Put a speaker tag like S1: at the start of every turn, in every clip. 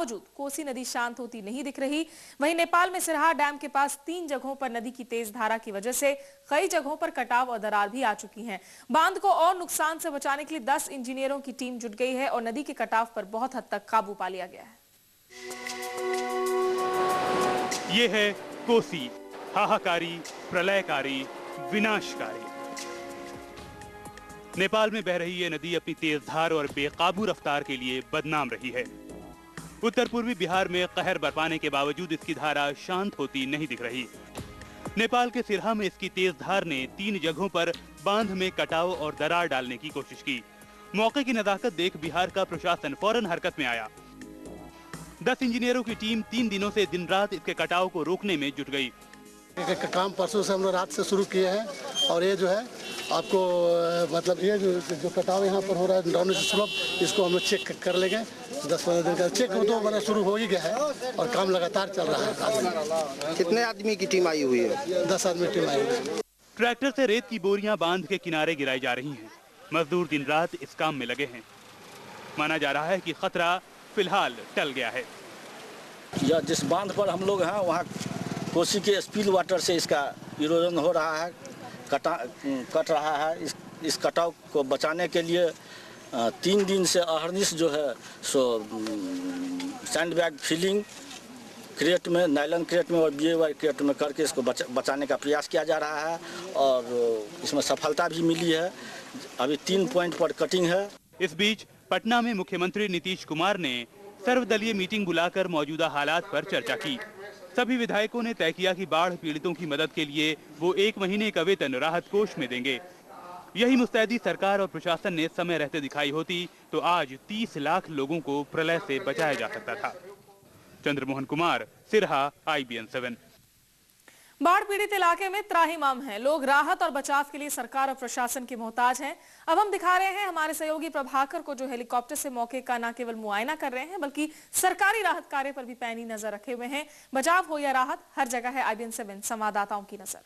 S1: बावजूद कोसी नदी शांत होती नहीं दिख रही। वहीं नेपाल में सिरहा डैम के पास 3 जगहों पर नदी की तेज धारा की वजह से कई जगहों पर कटाव और दरार भी आ चुकी है। बांध को और नुकसान से बचाने के लिए 10 इंजीनियरों की टीम जुट गई है और नदी के कटाव पर बहुत हद तक काबू पा लिया गया है।
S2: ये है कोसी, हाहाकारी, प्रलयकारी, विनाशकारी। नेपाल में बह रही ये नदी अपनी तेज धार और बेकाबू रफ्तार के लिए बदनाम रही है। उत्तर पूर्वी बिहार में कहर बरपाने के बावजूद इसकी धारा शांत होती नहीं दिख रही। नेपाल के सिरहा में इसकी तेज धार ने 3 जगहों पर बांध में कटाव और दरार डालने की कोशिश की। मौके की नजाकत देख बिहार का प्रशासन फौरन हरकत में आया। 10 इंजीनियरों की टीम 3 दिनों से दिन रात इसके कटाव को रोकने में जुट गई।
S3: काम परसों से हम लोग रात से शुरू किए हैं और ये जो है आपको मतलब ये जो कटाव यहाँ पर हो रहा है डाउन स्लोप, इसको हम लोग चेक कर लेंगे। 10-15 दिन का चेक 2 बार शुरू हो ही गया है और काम लगातार चल रहा है।
S4: कितने आदमी की टीम आई हुई है?
S3: 10 आदमी टीम आई हुई है।
S2: ट्रैक्टर से रेत की बोरियां बांध के किनारे गिराई जा रही हैं। मजदूर दिन रात इस काम में लगे हैं। माना जा रहा है कि खतरा फिलहाल टल गया है।
S5: यह जिस बांध पर हम लोग हैं वहाँ कोसी के स्पिल वाटर से इसका इरोजन हो रहा है, कट रहा है। इस कटाव को बचाने के लिए 3 दिन से अहर्निश जो है सो सैंड बैग फिलिंग क्रेट में, नायलॉन क्रेट में और BA क्रेट में करके इसको बचाने का प्रयास किया जा रहा है और इसमें सफलता भी मिली है। अभी 3 पॉइंट पर कटिंग है।
S2: इस बीच पटना में मुख्यमंत्री नीतीश कुमार ने सर्वदलीय मीटिंग बुलाकर मौजूदा हालात पर चर्चा की। सभी विधायकों ने तय किया कि बाढ़ पीड़ितों की मदद के लिए वो 1 महीने का वेतन राहत कोष में देंगे। यही मुस्तैदी सरकार और प्रशासन ने समय रहते दिखाई होती तो आज 30 लाख लोगों को प्रलय से बचाया जा सकता था। चंद्रमोहन कुमार, सिरहा, IBN 7।
S1: बाढ़ पीड़ित इलाके में त्राहिमाम है। लोग राहत और बचाव के लिए सरकार और प्रशासन के मोहताज हैं। अब हम दिखा रहे हैं हमारे सहयोगी प्रभाकर को, जो हेलीकॉप्टर से मौके का न केवल मुआयना कर रहे हैं बल्कि सरकारी राहत कार्य पर भी पैनी नजर रखे हुए हैं। बचाव हो या राहत, हर जगह है IBN 7 संवाददाताओं की नजर।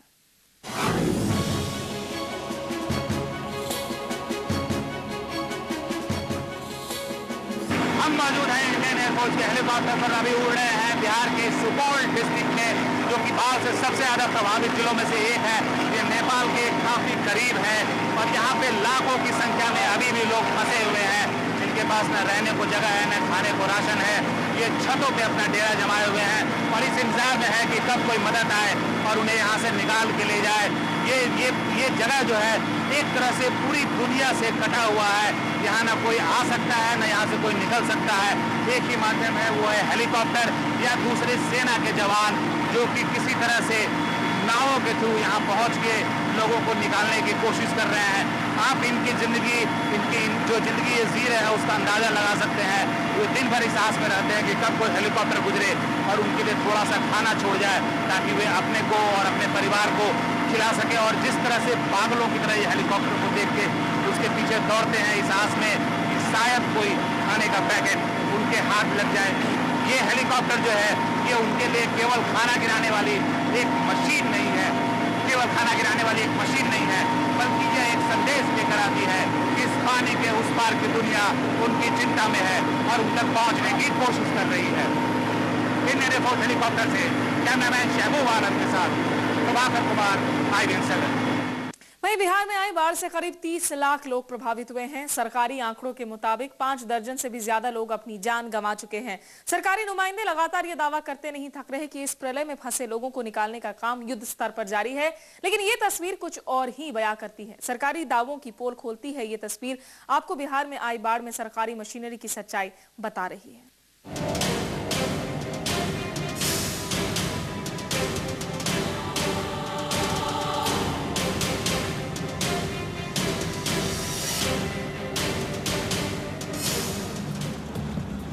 S6: हम मौजूद हैं इंडियन एयरफोर्स के हेलीकॉप्टर पर। अभी उड़ रहे हैं बिहार के सुपौल डिस्ट्रिक्ट में, जो कि बाढ़ से सबसे ज्यादा प्रभावित जिलों में से एक है। ये नेपाल के काफी करीब है और यहाँ पे लाखों की संख्या में अभी भी लोग फंसे हुए हैं। इनके पास न रहने को जगह है, न खाने को राशन है। ये छतों पे अपना डेरा जमाए हुए हैं और इस इंतजार में है कि कब कोई मदद आए और उन्हें यहाँ से निकाल के ले जाए। ये जगह जो है एक तरह से पूरी दुनिया से कटा हुआ है। यहाँ ना कोई आ सकता है, न यहाँ से कोई निकल सकता है। एक ही माध्यम है, वो है हेलीकॉप्टर या दूसरे सेना के जवान, जो कि किसी तरह से नावों के थ्रू यहाँ पहुँच के लोगों को निकालने की कोशिश कर रहे हैं। आप इनकी जो जिंदगी ये जी रहे हैं उसका अंदाजा लगा सकते हैं। वो दिन भर इस आस में रहते हैं कि कब कोई हेलीकॉप्टर गुजरे और उनके लिए थोड़ा सा खाना छोड़ जाए ताकि वे अपने को और अपने परिवार को खिला सके। और जिस तरह से पागलों की तरह ये हेलीकॉप्टर को देख के उसके पीछे दौड़ते हैं इस आस में कि शायद कोई खाने का पैकेट उनके हाथ लग जाए। ये हेलीकॉप्टर जो है ये उनके लिए केवल खाना गिराने वाली एक मशीन नहीं है, केवल खाना गिराने वाली एक मशीन नहीं है, बल्कि यह एक संदेश लेकर आती है कि इस पानी के उस पार की दुनिया उनकी चिंता में है और उन तक पहुंचने की कोशिश कर रही है। इंडियन एयरफोर्स हेलीकॉप्टर से कैमरामैन शहबूब आलम के साथ प्रभाकर कुमार, IBN 7।
S1: वहीं बिहार में आई बाढ़ से करीब 30 लाख लोग प्रभावित हुए हैं। सरकारी आंकड़ों के मुताबिक 5 दर्जन से भी ज्यादा लोग अपनी जान गंवा चुके हैं। सरकारी नुमाइंदे लगातार ये दावा करते नहीं थक रहे कि इस प्रलय में फंसे लोगों को निकालने का काम युद्ध स्तर पर जारी है, लेकिन ये तस्वीर कुछ और ही बयां करती है। सरकारी दावों की पोल खोलती है ये तस्वीर। आपको बिहार में आई बाढ़ में सरकारी मशीनरी की सच्चाई बता रही है।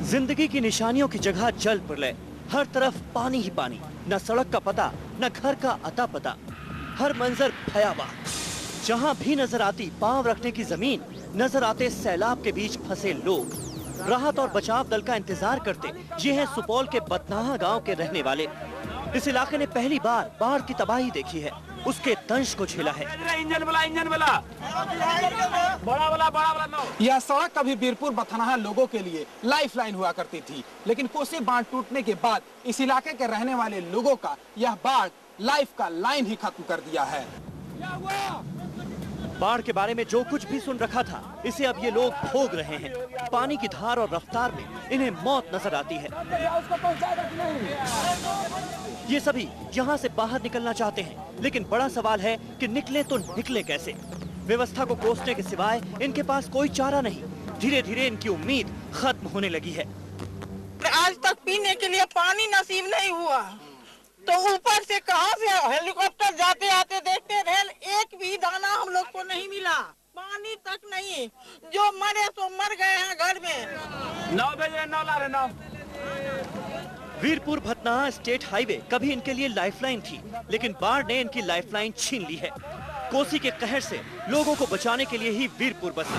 S7: जिंदगी की निशानियों की जगह जल प्रलय, हर तरफ पानी ही पानी, न सड़क का पता न घर का अता पता, हर मंजर भयावह। जहां भी नजर आती पांव रखने की जमीन, नजर आते सैलाब के बीच फंसे लोग। राहत और बचाव दल का इंतजार करते ये हैं सुपौल के बतनाहा गांव के रहने वाले। इस इलाके ने पहली बार बाढ़ की तबाही देखी है। उसके दंश को झेला है।
S6: इंजन वाला बड़ा वाला नो।
S8: यह सड़क कभी वीरपुर बथनाहा लोगों के लिए लाइफ लाइन हुआ करती थी, लेकिन कोसी बांध टूटने के बाद इस इलाके के रहने वाले लोगों का यह बाढ़ लाइफ का लाइन ही खत्म कर दिया है।
S7: बाढ़ के बारे में जो कुछ भी सुन रखा था, इसे अब ये लोग भोग रहे हैं। पानी की धार और रफ्तार में इन्हें मौत नजर आती है। ये सभी यहाँ से बाहर निकलना चाहते हैं, लेकिन बड़ा सवाल है कि निकले तो निकले कैसे। व्यवस्था को कोसने के सिवाय इनके पास कोई चारा नहीं। धीरे धीरे इनकी उम्मीद खत्म होने लगी है।
S9: आज तक पीने के लिए पानी नसीब नहीं हुआ, तो ऊपर से कहां से हेलीकॉप्टर जाते आते देखते रहे, एक भी दाना हम लोग को नहीं मिला, पानी तक नहीं। जो मरे तो मर गए हैं घर में।
S6: 9 बजे 9 ला रहे 9।
S7: वीरपुर भटनाहा स्टेट हाईवे कभी इनके लिए लाइफलाइन थी, लेकिन बाढ़ ने इनकी लाइफलाइन छीन ली है। कोसी के कहर से लोगों को बचाने के लिए ही वीरपुर बसा।